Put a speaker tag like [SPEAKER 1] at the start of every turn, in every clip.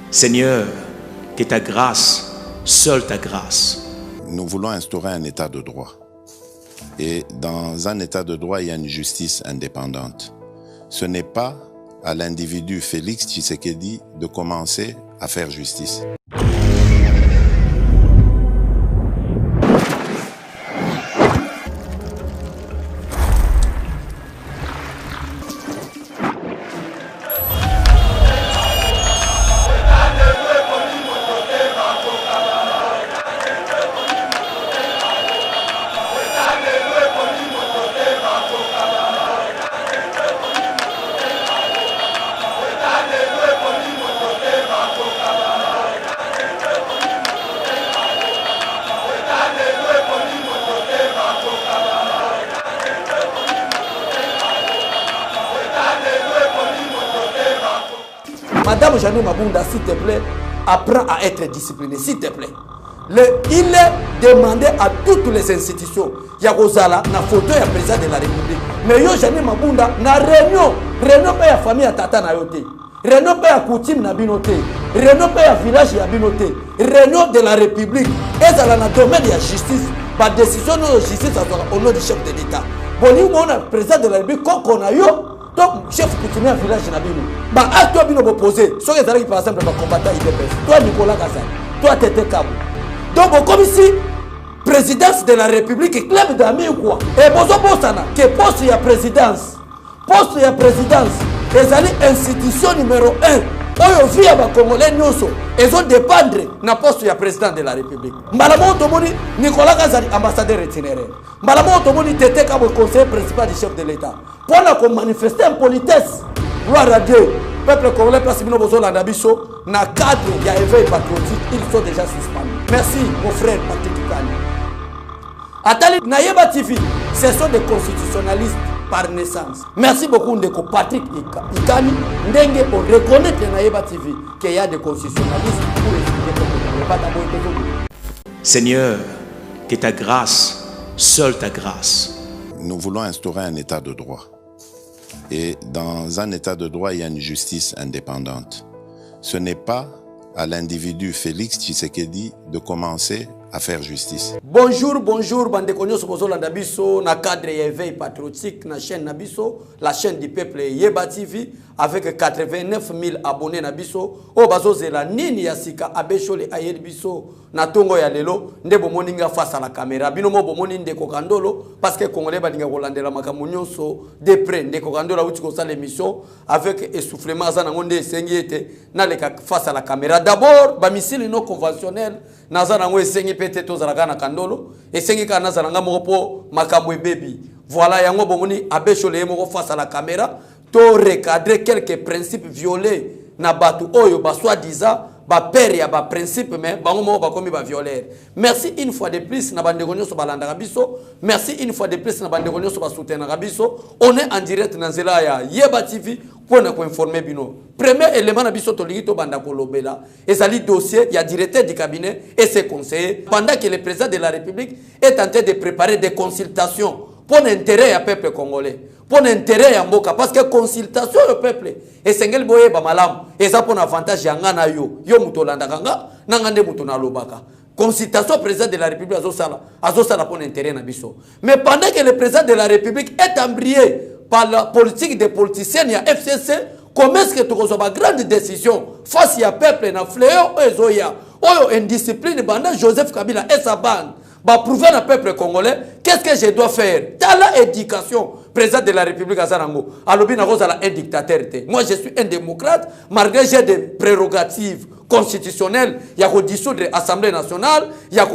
[SPEAKER 1] Seigneur, que ta grâce, seule ta grâce.
[SPEAKER 2] Nous voulons instaurer un état de droit. Et dans un état de droit, il y a une justice indépendante. Ce n'est pas à l'individu Félix Tshisekedi de commencer à faire justice.
[SPEAKER 3] Madame Jeanne Mabunda, s'il te plaît, apprends à être discipliné, s'il te plaît. Il est demandé à toutes les institutions, Yakozala, na photo ya président de la République. Mais yo Jeanne Mabunda, na réunion pas ya famille à tata na yote. Réunion pas ya coutume na binote. Réunion pas ya village ya binote. Réunion de la République. Et ça na domaine de la justice. Ba décision de justice au nom du chef de l'État. Bon, nous on a président de la République qu'on a yo. Donc, chef coutumier village na bino. Bah, à toi bino opposé. Soit que ça par exemple, combattant IDPS. Toi Nicolas Kassam. Toi Tete Kabou. Donc, comme ici, présidence de la République, club d'amis ou quoi. Et bozo bosana que poste ya présidence. Poste ya présidence. Les alliés institution numéro 1. Oyo via ba Congolais nyoso. Ils ont dépendre na poste ya président de la République. Malamo Tomoni Nicolas Kassam ambassadeur itinéraire. Malamo Tomoni Tete Kabou conseiller principal du chef de l'État. Pour manifester en politesse, gloire à Dieu, peuple congolais, place Bino Bozo Landabiso, na cadre de éveil patriotique, ils sont déjà suspendus. Merci, mon frère Patrick Ikani. Atali Nayeba TV, ce sont des constitutionnalistes par naissance. Merci beaucoup, Ndeko Patrick Ikani. Ndenge, on reconnaît que Nayeba TV qu'il y a des constitutionnalistes pour expliquer le
[SPEAKER 1] Seigneur, que ta grâce, seule ta grâce.
[SPEAKER 2] Nous voulons instaurer un état de droit. Et dans un état de droit, il y a une justice indépendante. Ce n'est pas à l'individu Félix Tshisekedi de commencer à faire justice.
[SPEAKER 3] Bonjour, bonjour, Bandekonyo Sobozo Landabiso, na cadre éveil patriotique, na chaîne Nabiso, la chaîne du peuple Yeba TV, avec 89 000 abonnés Nabiso, o bazo zela nini yasika abeshole ayel biso, na tongo ya lelo, ndebo moninga face à la caméra, binomo bomoni ndeko kandolo, parce que Congolais balinga kolandela makamunyo so, de près, ndeko kandolo uti kosa l'émission, avec essoufflement zanangonde esengiete, na leka face à la caméra. D'abord, ba misili non conventionnel, na zanango esengi peut-être na kandolo et sengi kana zalanga moko makambo baby. Voilà yango bomoni abeshole moko face à la caméra to recadrer quelques principes violés na batu oyo ba soi-disant ba père ya ba principe mais bango moko ba komi ba violeur. Merci une fois de plus na bande gonyo so balanda biso. Merci une fois de plus na bande gonyo so ba soutenir biso. On est en direct na zela ya Yeba TV pour nous informer bino. Premier élément na biso to lingito banda kolobela ezali dossier ya directeur du cabinet et ses conseillers pendant que le président de la République est en train de préparer des consultations pour l'intérêt du peuple congolais, pour l'intérêt ya mboka parce que consultation le peuple et sengel boye ba malam et ça pour avantage ya ngana yo muto landakanga na ngande muto na lobaka. Consultation président de la République azosala pour l'intérêt na biso. Mais pendant que le président de la République est embrayé par la politique des politiciens ya FCC, comment est-ce que tu reçois une grande décision face à peuple na fléau ezoya oyo indiscipline banda Joseph Kabila et sa bande va prouver au peuple congolais qu'est-ce que je dois faire dans la éducation président de la République Azarango alobi na kozala un dictateur. Moi je suis un démocrate malgré j'ai des prérogatives constitutionnelles, il y a dissoudre l'Assemblée nationale, il y a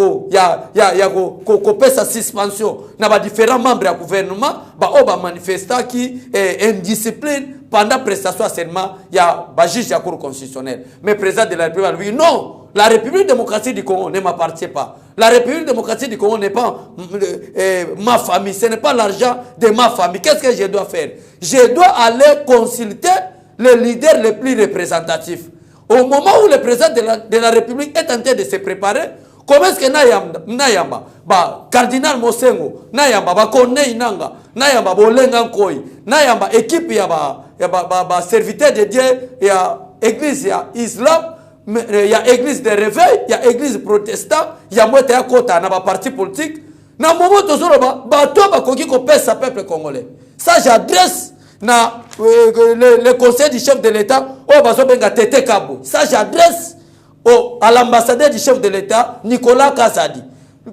[SPEAKER 3] pesa suspension na ba différents membres du gouvernement ba manifestant qui est indiscipline pendant prestation seulement il y a ba juge de la Cour constitutionnelle. Mais président de la République lui non, la République démocratique du Congo ne m'appartient pas. La République démocratique du Congo n'est pas ma famille, ce n'est pas l'argent de ma famille. Qu'est-ce que je dois faire? Je dois aller consulter le leader le plus représentatif. Au moment où le président de la République est en train de se préparer, comment est-ce que Nayamba, Cardinal Mosengo, Nayamba, Kone Inanga, Nayamba, Bolenga Nkoi, Nayamba, équipe, serviteur de Dieu, église, islam, il y a église de réveil, il y a église protestant, il y a moitié à côté, il y a parti politique. Dans le moment où bateau va qu'on sa peuple congolais. Ça, j'adresse le conseil du chef de l'État, ça, j'adresse à l'ambassadeur du chef de l'État, Nicolas Kazadi.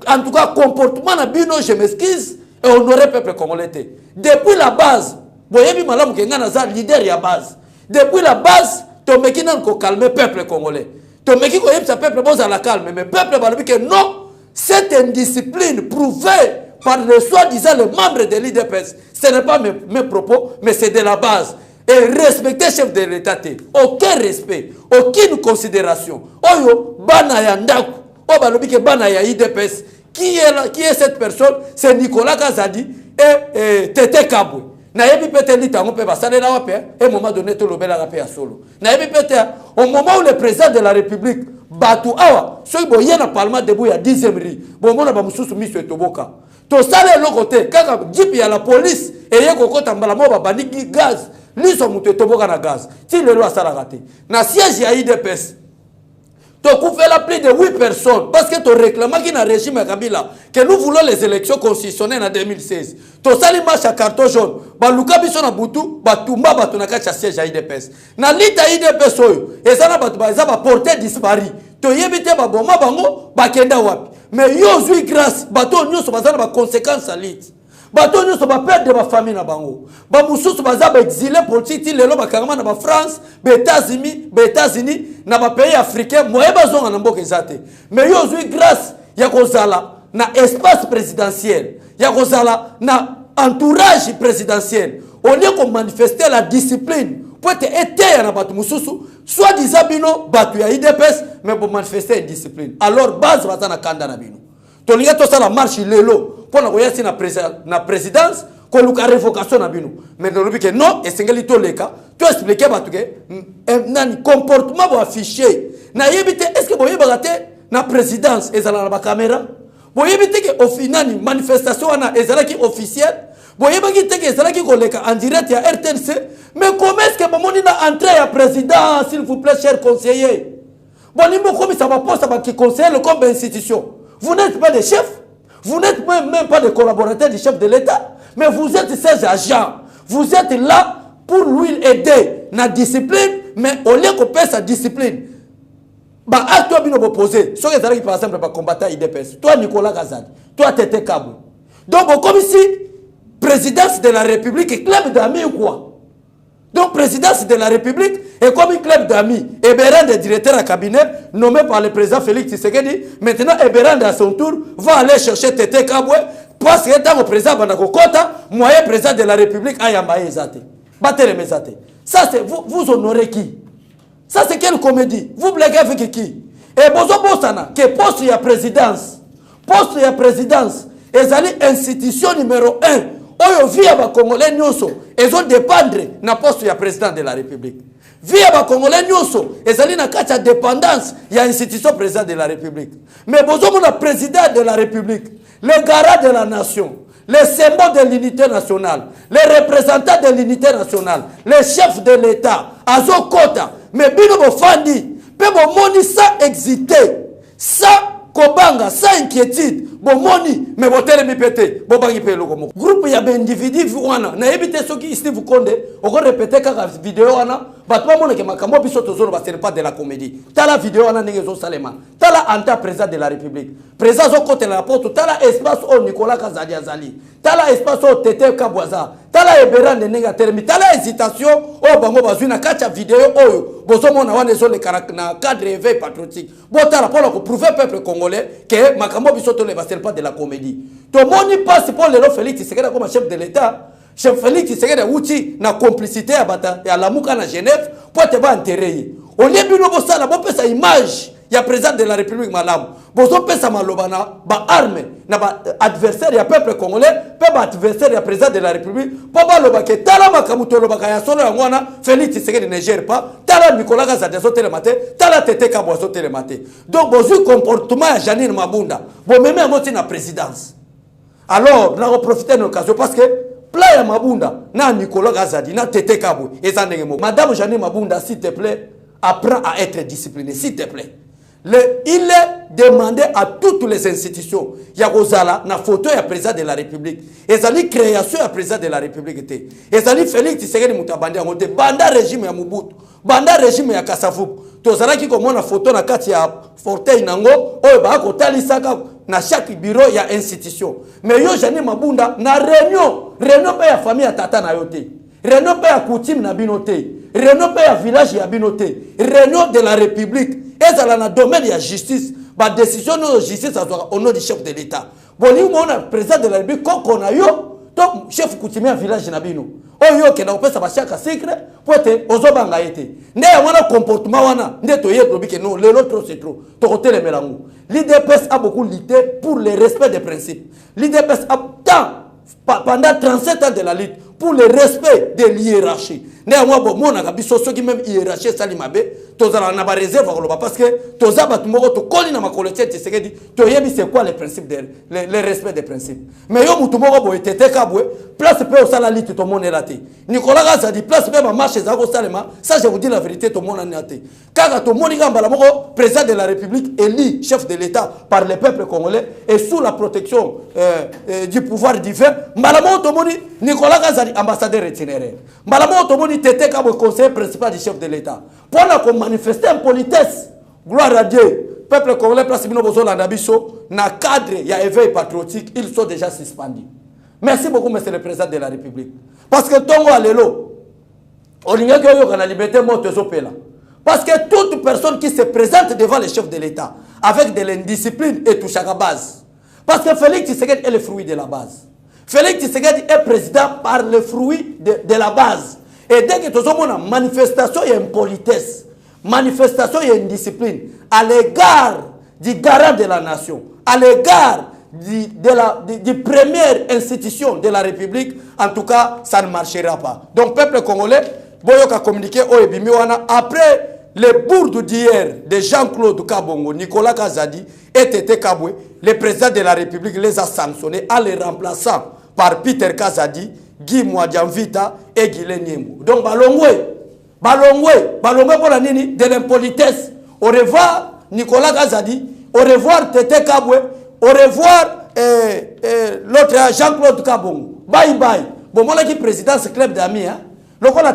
[SPEAKER 3] En tout cas, comportement na bino, je m'excuse, et honorer le peuple congolais. Depuis la base, voyez malam que ngana leader ya base. Depuis la base, to meki nan ko calmer peuple congolais. To meki ko yebsa peuple bon la calme, mais peuple va dire que non, cette indiscipline prouvée par les soi-disant les membres de l'IDPS, ce n'est pas mes propos, mais c'est de la base. Et respecter le chef de l'État, aucun respect, aucune considération. Oyo, bana ya ndaku, o balobi ke bana ya IDPS. Qui est cette personne? C'est Nicolas Kazadi et Tete Kabwe. Na yebi pete litango pe basale na wape, et au moment donné, tout le bel à solo. Na yebi pete, au moment où le président de la République, Batou Awa, ceux qui ont un parlement debout il y a 10e riz, bon, on a pas moussou soumis sur Toboka. To sale l'autre côté, quand Jeep y a la police, et y'a qu'on compte en balamo, bandi gaz, lui son mouté Toboka na gaz. Si le loi ça l'a raté. Na siège y a IDPS. Tu as la plus de 8 personnes parce que tu réclames qu'il y a un régime à Kabila que nous voulons les élections constitutionnelles en 2016. Tu as une marche à carton jaune. Baluka biso na butu, batumba batuna kacha siège à IDPS. Na lita IDPS oyo, ezana batuba porté disparu. Tu yebite ba boma bango bakenda wapi. Mais yo zui grâce, bato nyonso bazana ba conséquences à lit. Bato nyonso ba perdre ba famille na bango. Ba mususu baza ba exilé politique lelo ba karama na ba France, ba États-Unis, na ba pays africain, moye bazonga na mboka ezate. Mais yo zui grâce ya kozala na espace présidentiel. Ya kozala na entourage présidentiel. Au lieu qu'on manifester la discipline pour être éteint na batu mususu, soit disant bino batu ya IDPS, mais pour manifester une discipline. Alors base bazana kanda na bino. Tolinga to ça la marche lelo pour na koyasi na présidence ko luka révocation na bino. Mais dans le but que non et sengeli to leka, tu expliquer batu que nani comportement bo affiché. Na yebite est-ce que boye bagate na présidence ezala na ba caméra? Boye bite que au final manifestation na ezala ki officielle. Boye bagite que ezala ki ko leka en direct ya RTNC. Mais comment est-ce que bomoni na entrée ya président s'il vous plaît chers conseillers? Bon nimbo comme ça va poste ba ki conseiller comme institution. Vous n'êtes pas des chefs, vous n'êtes même pas des collaborateurs du chef de l'État, mais vous êtes ses agents. Vous êtes là pour lui aider dans la discipline, mais au lieu qu'on paie sa discipline, bah, toi, bien opposé. Ceux qui par exemple, combattre IDPS. Toi, Nicolas Kazadi, toi, Tete Kabwe. Donc, comme ici, présidence de la République, club d'amis ou quoi? Donc, présidence de la République est comme un club d'amis. Eberand est directeur à cabinet, nommé par le président Félix Tshisekedi. Maintenant, Eberand, à son tour, va aller chercher Tete Kabwe, parce que tant que président Banakokota, moyen président de la République, Ayambaye Ezate. Battez les Ezate. Ça, c'est vous honorez qui? Ça, c'est quelle comédie? Vous blaguez avec qui? Et Bozo Bosana, que poste y a présidence. Poste y a présidence. Et allez, institution numéro 1. Oyo via ba Congolais nyonso ezo dépendre na poste ya président de la République. Via ba Congolais nyonso ezali na kati ya dépendance ya institution président de la République. Mais bozo mona président de la République, le garant de la nation, le symbole de l'unité nationale, les représentants de l'unité nationale, les chefs de l'État, azo kota, mais bino bo fandi, pe bo moni sans exciter, sans kobanga, sans inquiétude. Bon moni mais botere mi pété bo bangi pe loko moko groupe ya individu wana na ebité soki Steve Konde on va répéter kaka vidéo wana batwa mona ke makambo biso tozolo ba ce n'est pas de la comédie tala vidéo wana ndenge zo salema tala anta président de la République président zo côté la porte tala espace au Nicolas Kazadi azali tala espace au Tete Kabwaza tala Eberand ndenge termi tala hésitation o bango bazuna kacha vidéo oyo bozo mona wana zo le na cadre éveil patriotique botala pour ko prouver peuple congolais que makambo biso to le ce n'est pas de la comédie. Tout le monde passe pour le Félix Tshisekedi comme chef de l'État. Chef Félix Tshisekedi outil na complicité à la Mouka na Genève pour te ba enterrer. Au lieu de nous ça la bonne sa image, il y a président de la République madame. Bozo pesa malobana ba arme na ba adversaire ya peuple congolais, pe ba adversaire ya président de la République, pour ba loba ke tala makamuto loba ka ya solo ya ngwana Félix Tshisekedi ne gère pas, tala Nicolas Kazadi sote le matin, tala Tete Kabwe sote le matin. Donc bozo comportement ya Janine Mabunda, bo même amoti na présidence. Alors, on a profité de l'occasion parce que plein ya Mabunda na Nicolas Kazadi na Tete Kabwe ezandenge mo. Madame Janine Mabunda s'il te plaît, apprends à être discipliné, s'il te plaît. Il est demandé à toutes les institutions. Il y a na photo du président de la République. Et ça dit création du président de la République. Et ça dit Félix Tshisekedi Mutabandi Angote. Banda régime ya Mobutu. Banda régime ya Kasavubu. Tozala ki comme na photo na kati ya Fortey Nango. Oyo ba ko talisaka na chaque bureau il y a institution. Mais yo jani mabunda na réunion pa ya famille ya tata na yote. Réunion pa ya coutume na binote. Réunion pa ya village ya binote. Réunion de la République. Et ça dans le domaine de la justice, la décision de la justice au nom du chef de l'État. Bon, nous avons le président de la République, quand on a eu, le chef coutumier village de Nabino. On a eu que nous avons fait chaque secret pour être aux hommes à été. Nous avons un comportement, nous avons que nous, l'autre c'est trop. Toroté les mélanges. L'IDPS a beaucoup lutté pour le respect des principes. L'IDPS a tant, pendant 37 ans de la lutte, pour le respect de l'hiérarchie. Néanmoins, bon, moi, on a ceux qui même hiérarchie Salimabe, tous on a réserve parce que tous a battu mon to coller dans ma collecte, c'est que dit, tu y c'est quoi les principes le respect des principes. Mais yo mutu moko bo etete kabwe, place pe au salali tout le monde est raté. Nicolas Gaza dit place pe ma marche za ko salema, ça je vous dis la vérité tout le monde est raté. Kaga to moni gamba la moko président de la République élu chef de l'État par le peuple congolais et sous la protection du pouvoir divin, malamo to moni Nicolas Gaza ambassadeur itinéraire. Malamo to moni tete kabwe conseiller principal du chef de l'État. Pour la manifester en politesse, gloire à Dieu, peuple congolais place bino bozo landa biso na cadre ya éveil patriotique, ils sont déjà suspendus. Merci beaucoup monsieur le président de la République. Parce que tongo alelo olinga ke yo kana liberté moto zopela. Parce que toute personne qui se présente devant le chef de l'État avec de l'indiscipline est touché à la base. Parce que Félix Tshisekedi est le fruit de la base. Félix Tshisekedi est président par le fruit de la base. Et dès que tu as une manifestation, il y a une politesse, manifestation, il y a une discipline à l'égard du garant de la nation, à l'égard de première institution de la République, en tout cas, ça ne marchera pas. Donc, peuple congolais, Boyoka communiqué au Ebimiwana, après les bourdes d'hier de Jean-Claude Kabongo, Nicolas Kazadi et Tete Kabwe, le président de la République les a sanctionnés en les remplaçant par Peter Kazadi, Guy Mwadjanvita et Guilain Nyembo. Donc, balongwe pour la nini de l'impolitesse. Au revoir Nicolas Kazadi, au revoir Tete Kabwe, au revoir l'autre Jean-Claude Kabongo. Bye bye. Bon, moi, qui président ce club d'amis, hein.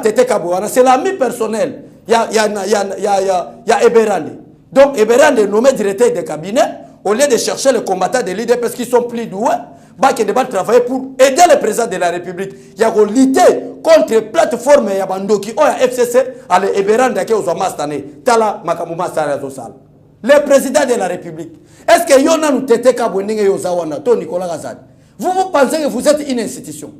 [SPEAKER 3] Tete Kabwe, c'est l'ami personnel. Il y a Eberande. Donc, Eberande est nommé directeur de cabinet au lieu de chercher les combattants de l'IDP parce qu'ils sont plus doués. Qui débat travailler pour aider le président de la République. Il y a lutter contre la plateforme ya bandoki o ya FCC à l'Eberande qui aux Mastane. Tala makamuma sara zosal. Le président de la République. Est-ce que yona nous tete kabwenenge yozawana to Nicolas Kazadi? Vous pensez que vous êtes une institution?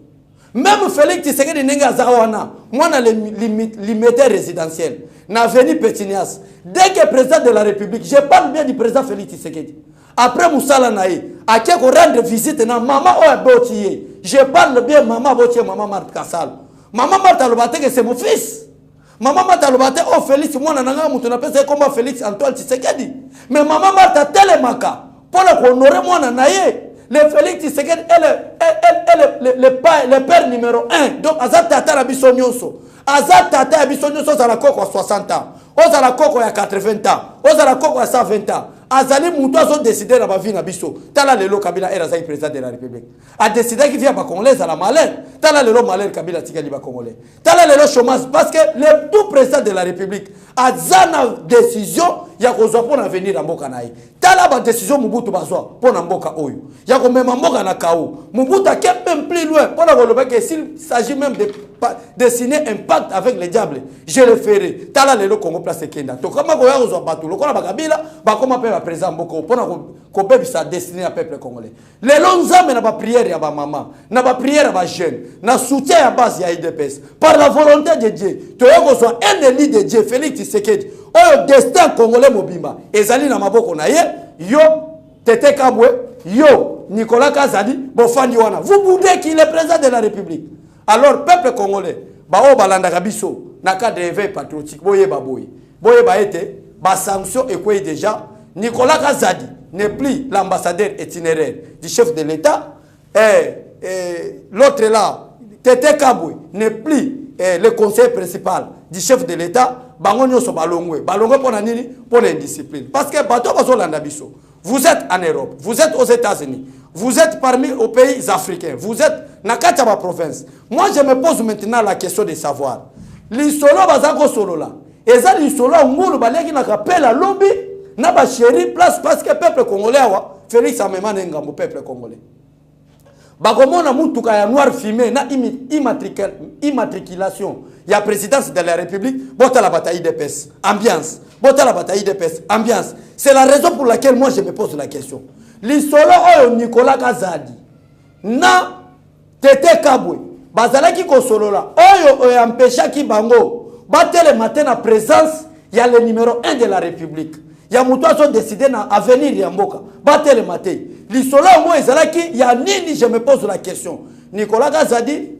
[SPEAKER 3] Même Félix Tshisekedi nenga zawana, moi na limité résidentiel, na venu Pétinias. Dès que président de la République, je parle bien du président Félix Tshisekedi. Après Moussala Naï, à qui on rend visite na maman Oyabotiye. Je parle bien maman Botiye, maman Marthe Kassal. Maman Marthe Alobate que c'est mon fils. Maman Marthe Alobate, oh Félix, moi nanga moutouna pese comme Félix Antoine Tshisekedi. Mais maman Marthe a télémaka pour honorer moi nanaye. Le Félix Tshisekedi est le père numéro 1. Donc Azat Tata Abisso Nyonso. Azat Tata Abisso Nyonso à la coque à 60 ans. Aux à la coque à 80 ans. Aux à la coque à 120 ans. Azali Moutois ont décidé dans ma vie Nabiso. Tala Lelo Kabila est le président de la République. A décidé qu'il vient à Congolais à la malheur. Tala Lelo malheur Kabila Tigali Congolais. Tala Lelo chômage parce que le tout président de la République a zana décision ya kozwa pour venir à Mboka naï. Tala ba décision Mobutu bazwa pour na Mboka oyo. Ya ko même Mboka na Kao. Mobutu a même plus loin pour la relever que s'il s'agit même de signer un pacte avec les diables, je le ferai. Tala Lelo Congo place Kenda. To kama ko ya kozwa batu lokola ba Kabila ba koma pe président Mboko pour ko bébé sa destiné à peuple congolais. Les longs hommes na ba prière ya ba maman, na ba prière ya ba jeune, na soutien à base ya IDPS. Par la volonté de Dieu, to yoko soit un élu de Dieu, Félix Tshisekedi. Oh destin congolais mobimba. Ezali na maboko na ye, yo Tete Kabwe, yo Nicolas Kazadi, bofandi wana. Vous boudez qu'il est président de la République. Alors peuple congolais, ba o balanda kabiso na cadre d'éveil patriotique, boye ba boye. Boye ba été ba sanction et quoi déjà Nicolas Kazadi n'est plus l'ambassadeur itinéraire du chef de l'État. Et l'autre là, Tete Kabwe, n'est plus le conseil principal du chef de l'État, bango nyoso balongwe. Balongwe pour nini? Pour l'indiscipline. Parce que bato baso landa biso. Vous êtes en Europe, vous êtes aux États-Unis, vous êtes parmi aux pays africains, vous êtes dans la province. Moi, je me pose maintenant la question de savoir. L'isolo bazako solo là. Et ça, l'isolo, on balaki na kapela lobby, na ba chéri place parce que le peuple congolais, Félix Amemane ngambo peuple congolais. Bakomona mutuka ya noir fumé na immatriculation. Il y a présidence de la République, bota la bataille des pes, ambiance. Bota la bataille des pes, ambiance. C'est la raison pour laquelle moi je me pose la question. L'isolo oyo Nicolas Kazadi na Tete Kabwe bazalaki ko solola oyo empêcha ki bango batele matin na présence il y a le numéro 1 de la République. Il y a muto sont décidé na avenir ya mboka batele matin. L'isolo moi ezalaki il y a nini je me pose la question. Nicolas Kazadi,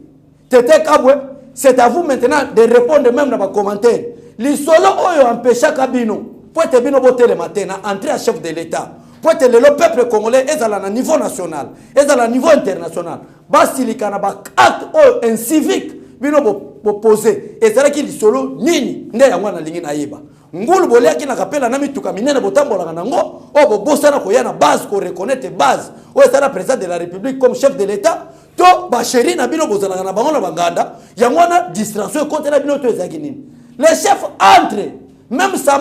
[SPEAKER 3] Tete Kabwe, c'est à vous maintenant de répondre même dans vos commentaires. L'isolo oyo empêcha kabino pour te bino botele matin na entrer à chef de l'État. Pour que le peuple congolais est à niveau national, est à niveau international. Basilika na ba acte incivique bino poser. Et c'est là qu'il solo nini nde ya mwana lingi na yeba. Ngulu boleki na kapela na mituka minene botambola nango o bo bosana ko yana base ko reconnaître base. O est la président de la République comme chef de l'État. To ba chéri na bino bozana na bango na banganda ya mwana distraction contre la bino to ezaki nini. Le chef entre même sa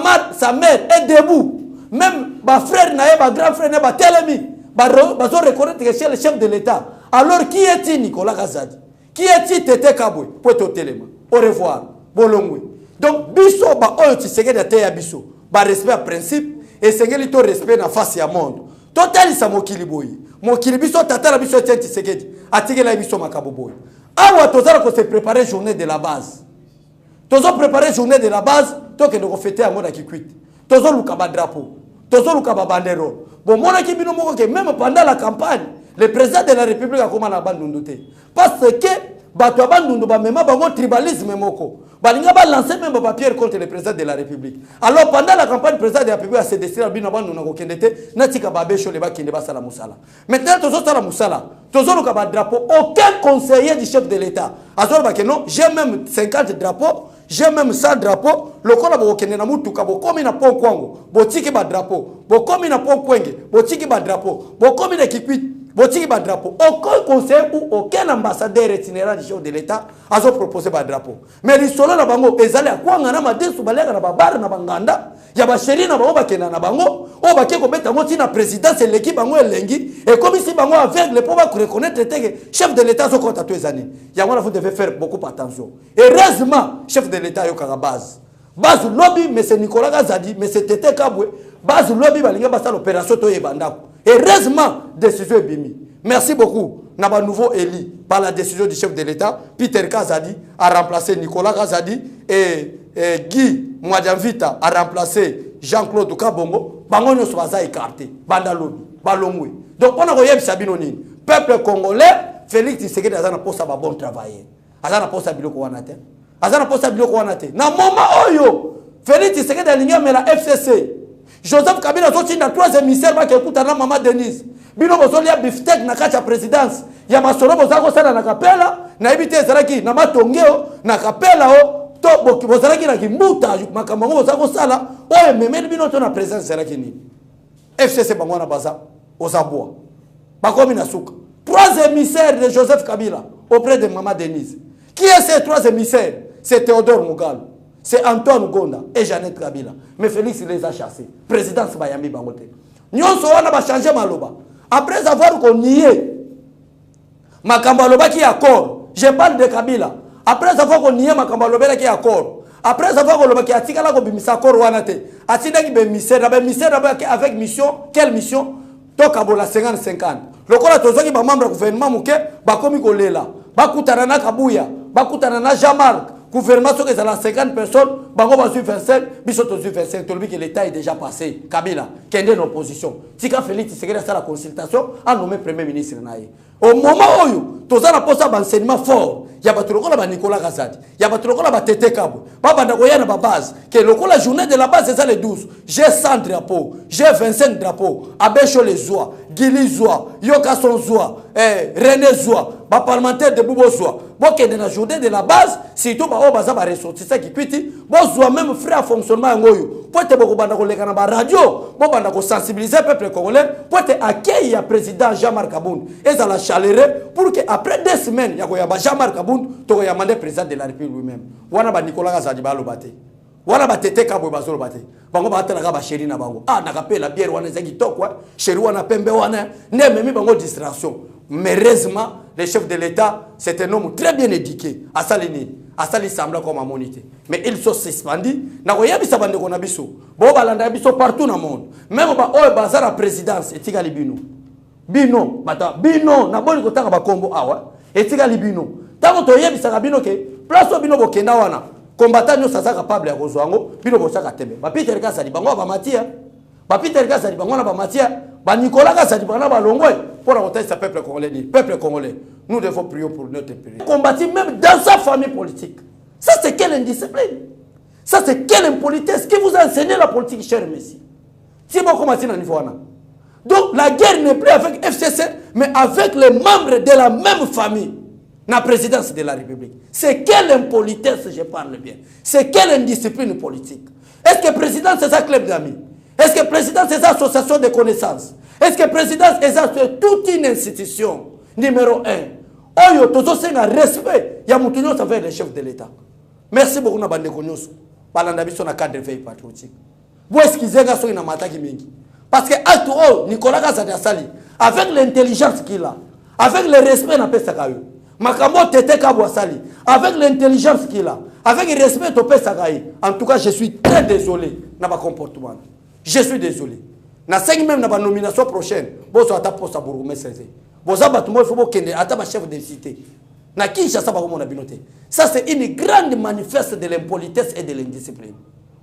[SPEAKER 3] mère est debout. Même ma frère, ma grand frère, ma telemi, bazo reconnaître que c'est le chef de l'État. Alors qui est-il Nicolas Kazadi? Qui est-il Tete Kabwe? Pour te téléma. Au revoir. Bolongwe. Donc biso ba oyo tisenge de te ya biso. Ba respect à principe et sengeli to respect na face ya monde. Total sa mokili boyi. Mokili biso tata la biso tenti segedi. Atige la biso makabo boyi. Awa tozala ko se préparer journée de la base. Tozo préparer journée de la base, to que nous fêter à mode qui quitte. Tozo lukaba drapeau. Tozo lukaba bandero. Bon mona ki bino moko que même pendant la campagne, le président de la République a comment la bandunduté. Parce que bato abandundu ba mema bango tribalisme moko. Balinga ba lancer même papier contre le président de la République. Alors pendant la campagne, le président de la République a se décidé à bino bandundu ko kendete na tika ba besho le ba kende ba sala musala. Maintenant tozo sala musala. Tozo lukaba drapeau, aucun conseiller du chef de l'État. Azor ba que non, j'ai même 50 drapeaux. J'ai même 100 drapeaux. Le kola bo kende na mutuka bo komi na pon kwango. Bo tiki ba drapeau. Bo komi na pon kwenge. Bo tiki ba drapeau. Bo komi na kikwit. Bo tiki ba drapeau. Aucun conseiller ou aucun ambassadeur itinérant du chef de l'État a proposé ba drapeau. Mais les solo na bango ezali akwanga na madesu balega na babar na banganda. Ya ba sheri na bango ba kena na bango. O ba ke ko beta ngo tina présidence et l'équipe bango elengi. Et comme si bango aveugle pour pas reconnaître que chef de l'État so compte à tous les années. Ya vous devez faire beaucoup attention. Heureusement, chef de l'État yo kanga base. Base lobby mais c'est Nicolas Kazadi mais c'est Tete Kabwe. Base lobby balinga basa l'opération to yebanda. Heureusement décision bimi. Merci beaucoup. Naba nouveau élu par la décision du chef de l'État, Peter Kazadi a remplacé Nicolas Kazadi et Guy Mwadjanvita a remplacé Jean-Claude Kabongo. Bango nyo sobaza écarté. Banda lobby, balongwe. Donc on a voyé Sabino ni. Peuple congolais, Félix Tshisekedi azana posa ba bon travailler. Azana posa biloko wanate. Azana posa biloko wanate. Na moment oyo, Félix Tshisekedi alinga mais la FCC. Joseph Kabila sorti na 3e ministère ba ke kuta na Mama Denise. Bino bozoli ya biftek na kacha présidence. Ya masolo bozako sana na kapela, na ebite ezalaki na matongeo na kapela o to boki bozalaki na kimbuta makambo bozako sala oyo memeli bino to na présidence ezalaki ni. FCC bango na baza ozabwa. Bakomi na suka. 3 émissaires de Joseph Kabila auprès de Mama Denise. Qui est ces 3 émissaires? C'est Théodore Mugalu, c'est Antoine Gonda et Jeannette Kabila. Mais Félix les a chassés. Présidence Bayami Bangote. Nyonso wana ba changer maloba. Après avoir qu'on nié Makamba Loba qui est accord. Je parle de Kabila. Après avoir qu'on nié Makamba Loba qui est accord. Après avoir qu'on qui a tika la ko bimisa accord wana te. Atina ki be misère avec mission, quelle mission? Tokabola 50-50. Le kola tozoki ba membre gouvernement muke ba komi kolela. Ba kutana na Kabuya, ba kutana na Jean-Marc. Gouvernement sur 50 personnes, bango ba 25, biso to 25, tolbi que l'état est déjà passé. Kabila, kende en opposition. Tika Félix Tshisekedi a la consultation a nommé premier ministre naï. Au moment où tous a posé un enseignement fort, il y a pas trop la Nicolas Kazadi, il y a pas trop la Tete Kabwe. Pas banda koya na base, que la journée de la base c'est ça les 12. J'ai 100 drapeaux, j'ai 25 drapeaux, abecho les oies, Gili Zoua, Yokason Zoua, René Zoua, ba parlementaire de Boubo Zoua. Bon, qui est dans la journée de la base, surtout ba obaza ba ressortissant qui quittent, bon Zoua même frère fonctionnement ngoyo. Pour te beaucoup banda ko leka na ba radio, bon banda ko sensibiliser le peuple congolais, pour te accueillir le président Jean-Marc Aboun. Et ça la chaleur pour que après 2 semaines, ya ko ya ba Jean-Marc Aboun, to ya mandé président de la République lui-même. Wana ba Nicolas Kazadi ba lo bate. Wana ba tete kabwe ba zo bate. Bango ba tala ba chéri na bango. Ah nakapela bière wana zaki tokwa, chéri wana pembe wana, ne memi bango distraction. Mais heureusement, le chef de l'État, c'est un homme très bien éduqué. À Salini, à Salini semble comme un monité. Mais ils sont suspendus. Na koya bisa bande ko na biso. Bo balanda biso partout dans le monde. Même ba o bazar la présidence etika libino. Bino, bata bino na boni ko taka ba kombo awa. Etika libino. Tango to yebisa bino ke place bino bo kenda wana. Combattant nous ça capable ya kozwango bino bo saka tembe. Ba Peter Kasali bango ba matia. Ba Peter Kasali bango na ba matia. Ba Nicolas Kasali bango na ba longwe. Pour la ce peuple congolais, peuple congolais, nous devons prier pour notre pays. Combattre même dans sa famille politique. Ça c'est quelle indiscipline? Ça c'est quelle impolitesse? Qui vous a enseigné la politique, cher Messi? Si vous commencez dans le niveau. Donc la guerre n'est plus avec FCC, mais avec les membres de la même famille. La présidence de la République. C'est quelle impolitesse, je parle bien. C'est quelle indiscipline politique. Est-ce que le président c'est sa club d'amis? Est-ce que le président c'est sa association de connaissances? Est-ce que la présidence est toute une institution? Numéro 1. Oyo, tozo c'est un respect. Il y a mon tournoi avec le chef de l'État. Merci beaucoup, na bande konyoso. Balanda biso na cadre veille patriotique. Vous excusez gaso ina mataki mingi. Parce que acte o Nicolas Kazadi asali avec l'intelligence qu'il a, avec le respect na pesa kayo. Makambo tete kabwa sali avec l'intelligence qu'il a, avec le respect to pesa kayo. En tout cas, je suis très désolé na ba comportement. Je suis désolé. Na 5 même na ba nomination prochaine, bozo ata poste bourgmestre. Bozo batumo il faut kende ata ba chef de cité. Na Kinshasa ba komona binoté. Ça c'est une grande manifeste de l'impolitesse et de l'indiscipline.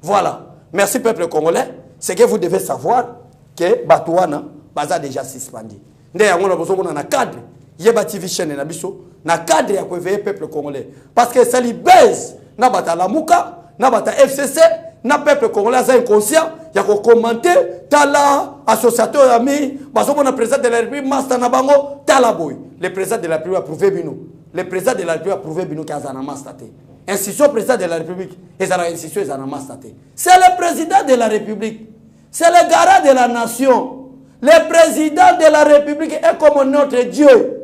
[SPEAKER 3] Voilà. Merci peuple congolais, c'est que vous devez savoir que Batouana baza déjà suspendu. Ndé yango na bozo na cadre, yeba TV chaîne na biso, na cadre ya ko éveiller peuple congolais parce que ça li baise na bata lamuka, na bata FCC. Na peuple congolais est inconscient, il y a commenter tala associateur ami, baso na président de la République master na bango tala boy. Le président de la République a prouvé bino. Le président de la République a prouvé bino qu'azana master. Institution président de la République, ezana institution ezana master. C'est le président de la République. C'est le garant de la nation. Le président de la République est comme notre Dieu.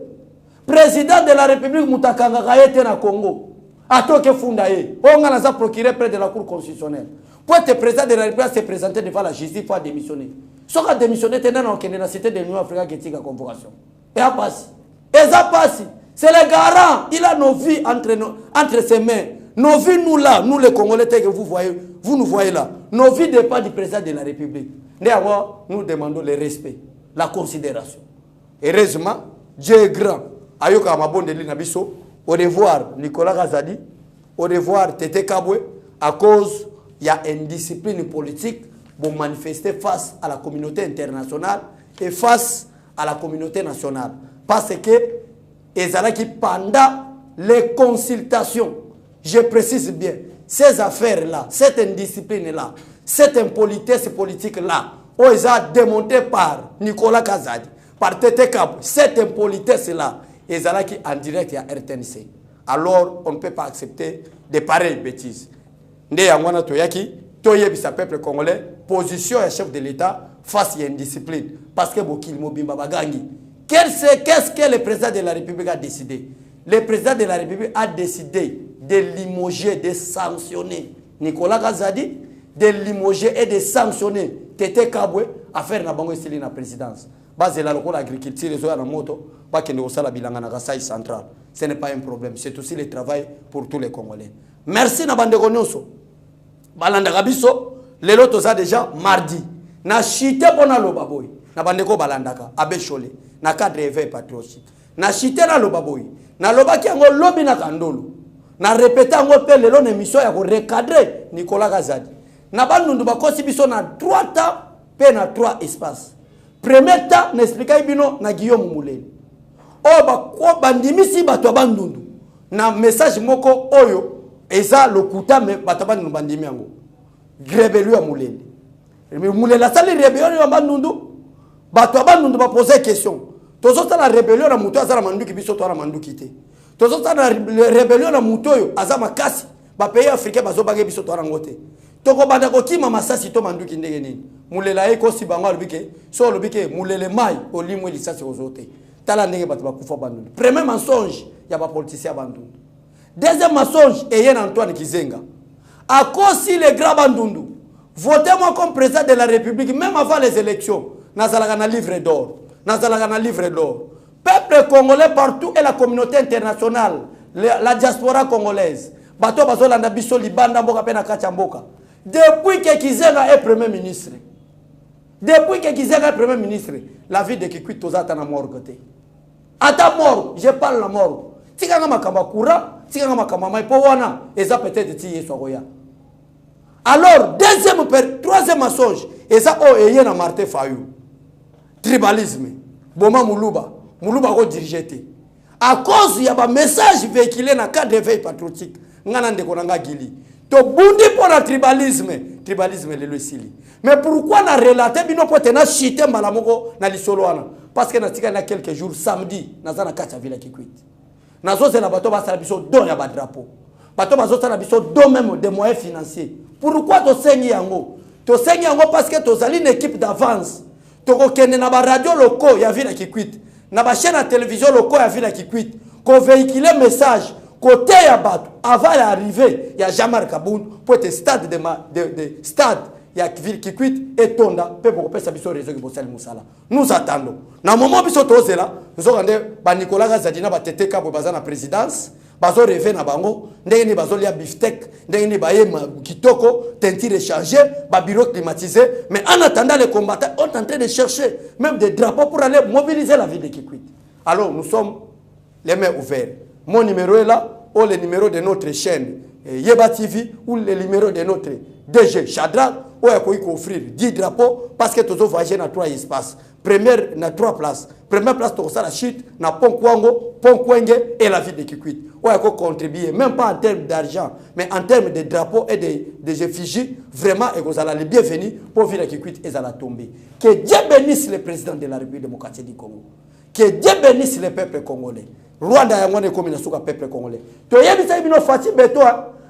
[SPEAKER 3] Président de la République mutakanga kayete na Congo. Atoke fundaye. On a la procureur près de la Cour constitutionnelle. Pour être président de la République, se présenter devant la justice, il faut démissionner. Si on a démissionné, c'est dans la cité de l'Union africaine qui est en convocation. Et ça passe. Et ça passe. C'est le garant. Il a nos vies entre ses mains. Nos vies, nous là, nous les Congolais, que vous nous voyez là. Nos vies dépendent du président de la République. Néanmoins, nous demandons le respect, la considération. Heureusement, Dieu est grand. Ayoka Mabonde Linabiso. Au revoir, Nicolas Kazadi. Au revoir, Tete Kabwe. À cause, il y a une discipline politique pour manifester face à la communauté internationale et face à la communauté nationale. Parce que, pendant les consultations, je précise bien, ces affaires-là, cette indiscipline-là, cette impolitesse politique-là, ils ont démonté par Nicolas Kazadi, par Tete Kabwe, cette impolitesse-là, ils sont en direct à RTNC. Alors, on ne peut pas accepter de pareilles bêtises. Ndé yangwana toyaki, toyebisa peuple congolais, position et chef de l'État face à une discipline. Parce que Bokil Mobimba Bagangi. Qu'est-ce que le président de la République a décidé? Le président de la République a décidé de limoger, de sanctionner Nicolas Kazadi, de limoger et de sanctionner Tete Kabwe à faire na bango esili na présidence. Base la lokola agriculture et la moto, pas que nous la bilanga na Kasaï central. Ce n'est pas un problème, c'est aussi le travail pour tous les Congolais. Merci na bande konyoso. Balanda Gabiso, les lotos a déjà mardi. Na chité bona lobaboy. Na bande ko balandaka abe chole. Na cadre éveil patriotique. Na chité na lobaboy. Na lobaki ngo lobi na kandolo. Na répéter ngo pe lelo na émission ya ko recadrer Nicolas Kazadi. Na bandundu bakosi biso na 3 temps pe na 3 espaces. Premier temps n'expliquer bino na Guillaume Moulin. O ba ko bandimisi bato bandundu. Na message moko oyo eza lokuta me bato bandundu bandimi yango. Grébelu ya Moulin. Moulin la sali rébellion ya bandundu. bato bandundu ba poser question tozo la rébellion na muto azala manduki biso to na manduki te tozo la rébellion na muto yo azama kasi ba pays africain bazo bange biso to na ngote toko banda ko kima masasi to manduki ndenge nini mulela e ko si bango lobike so lobike mulele mai olimwe lisasi ozote tala ndenge bato bakufa bandundu premier mensonge ya ba politicien bandundu deuxième mensonge Etienne Antoine Kizenga à cause si les grands bandundu votez-moi comme président de la République même avant les élections nazalaka na livre d'or nazalaka na livre d'or peuple congolais partout et la communauté internationale la diaspora congolaise bato bazolanda biso libanda mboka pe na kacha mboka depuis que Kizenga est premier ministre la vie de Kikwit tozata na morgue te ata mort je parle la mort tikanga makamba kura tikanga makamba mai po wana eza peut-être ti yeso roya. Alors troisième mensonge eza o eye na Martin Fayou tribalisme boma muluba ko diriger à cause ya ba message véhiculé na cadre de veille patriotique ngana ndeko nanga gili to bundi pour la tribalisme le sili mais pourquoi na relater bino pote na chité malamoko na lisolo wana parce que na tika na quelques jours samedi nazana kacha villa Kikwit nazo c'est la bato ba sala biso don ya ba drapeau bato bazo sala biso don même des moyens financiers pourquoi to sengi yango parce que to zali une équipe d'avance to ko kende na ba radio locaux ya villa Kikwit na ba chaîne à télévision locaux ya villa Kikwit ko véhiculer message côté ya bato avant l'arrivée ya Jamar Kaboun pour être stade de stade ya ville Kikwit et tonda pe pour pesa biso réseau ki bosali musala nous attendons na moment biso tozela nous okande ba Nicolas Gazadina ba tete ka bo bazana présidence bazo rêver na bango ndenge ni bazo lia beefsteak ndenge ni ba yema kitoko teinture échangé ba bureau climatisé mais en attendant les combattants on est en train de chercher même des drapeaux pour aller mobiliser la ville de Kikwit. Alors nous sommes les mains ouvertes. Mon numéro est là, ou le numéro de notre chaîne Yeba TV, ou le numéro de notre DG Chadra, où il faut offrir 10 drapeaux, parce que tous voyager dans 3 espaces. Première, dans 3 places. Première place, tu as la chute, dans Pont Kwango, Pont Kwenge et la ville de Kikwit. Où il faut contribuer, même pas en termes d'argent, mais en termes de drapeaux et de effigies, vraiment, et vous allez les bienvenus pour vivre à Kikwit et à la tomber. Que Dieu bénisse le président de la République démocratique du Congo. Que Dieu bénisse le peuple congolais. Rwanda ya ngone komi na suka peuple congolais. To yebisa bino fati beto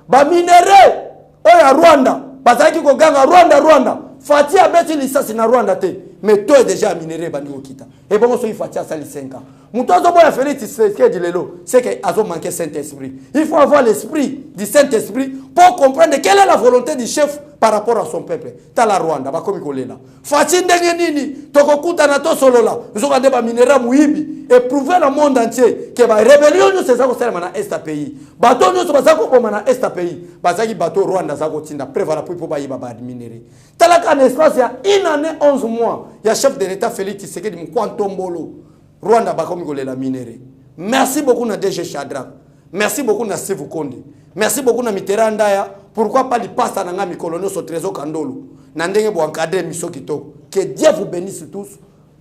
[SPEAKER 3] ba minere o ya Rwanda bazaki ko ganga Rwanda fati abeti lisasi na Rwanda te mais to déjà minere bandi okita. Et bon so fati asali 5 ans. Muto zo boya Félix Tshisekedi lelo c'est que azo manquer Saint-Esprit. Il faut avoir l'esprit du Saint-Esprit pour comprendre quelle est la volonté du chef par rapport à son peuple. Tala Rwanda bakomi kolela. Fati ndenge nini tokokuta na to solola. Nzokande ba minera muibi et prouver le monde entier que la rébellion nous c'est ça que c'est dans est pays. Bateau nous c'est ça que dans est pays. Bazaki bateau Rwanda ça que tinda prévoir pour ba yiba ba minéré. Talaka en espace il y a une année 11 mois, il y a chef de l'État Félix Tshisekedi Mkwantombolo. Rwanda bakomi kolela minéré. Merci beaucoup na DG Chadra. Merci beaucoup na Steve Konde. Merci beaucoup na Mitterrand Ndaya. Pourquoi pas li pasta na ngami colonel so trésor Kandolo. Na ndenge bo encadrer miso kitoko. Que Dieu vous bénisse tous.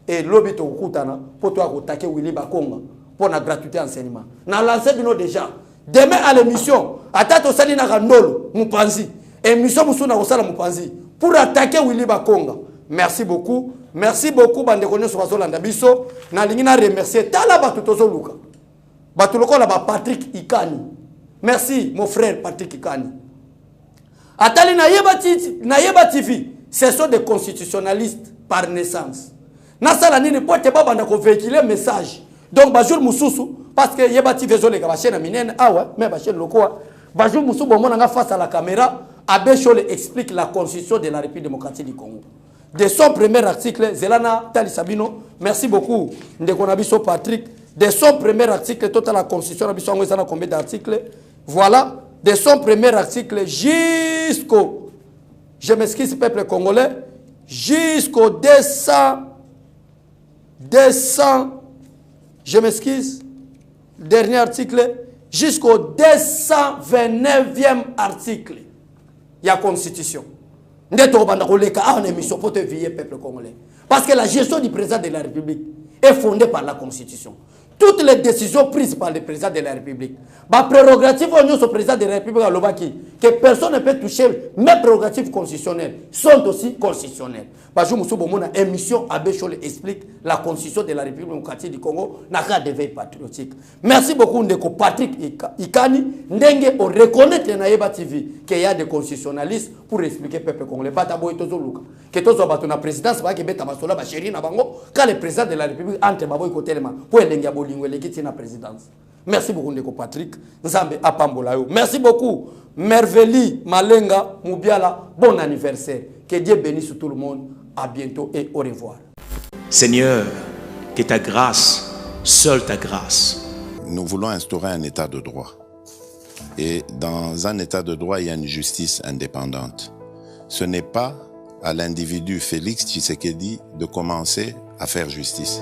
[SPEAKER 3] Et l'obito kutana pour toi attaquer Willy Bakonga pour la gratuité enseignement. Na lancé bino déjà. Demain à l'émission, atato sali na Kandolo Mupanzi. Émission musuna kosala Mupanzi pour attaquer Willy Bakonga. Merci beaucoup bande konyo so bazolanda biso. Na lingi na remercier tala batu tozo luka. Batu lokola ba Patrick Ikani. Merci mon frère Patrick Ikani. Atali na Yeba TV, ce sont des constitutionnalistes par naissance. Nasala nini pote baba ndako véhiculer message. Donc bajour mususu parce que Yeba TV zo le ka chaîne minene awa mais ba chaîne lokoa bajour mususu bon nga face à la caméra Abechole explique la constitution de la République démocratique du Congo. De son premier article Zelana Tali Sabino, merci beaucoup ndeko nabiso Patrick. De son premier article toute la constitution nabiso ngo ezana combien d'articles? Voilà, de son premier article jusqu'au je m'excuse peuple congolais jusqu'au 200 je m'excuse, dernier article, jusqu'au 229e article, il y a constitution. Nous avons une émission pour te veiller, peuple congolais. Parce que la gestion du président de la République est fondée par la constitution. toutes les décisions prises par le président de la République. Ma prérogative au président de la République à Lobaki, que personne ne peut toucher, mes prérogatives constitutionnelles sont aussi constitutionnelles. Parce que mon émission Abéchole explique la constitution de la République démocratique du Congo, n'a qu'à d'éveil patriotique. Merci beaucoup Ndeko Patrick Ikani, Ndenge on reconnaît que Naïba TV qu'il y a des constitutionnalistes pour expliquer peuple congolais. Batabo et Tozoluka. Que Tozo Batona présidence va que Beta Masola Bacheri Nabango, quand le président de la République entre Baboy Kotelema pour l'Engabolingue la présidence. Merci beaucoup Ndeko Patrick. Nzambe Apambolayo. Merci beaucoup Merveli Malenga Moubiala. Bon anniversaire. Que Dieu bénisse tout le monde. À bientôt et au revoir.
[SPEAKER 1] Seigneur, que ta grâce, seule ta grâce.
[SPEAKER 2] Nous voulons instaurer un état de droit. Et dans un état de droit, il y a une justice indépendante. Ce n'est pas à l'individu Félix Tshisekedi de commencer à faire justice.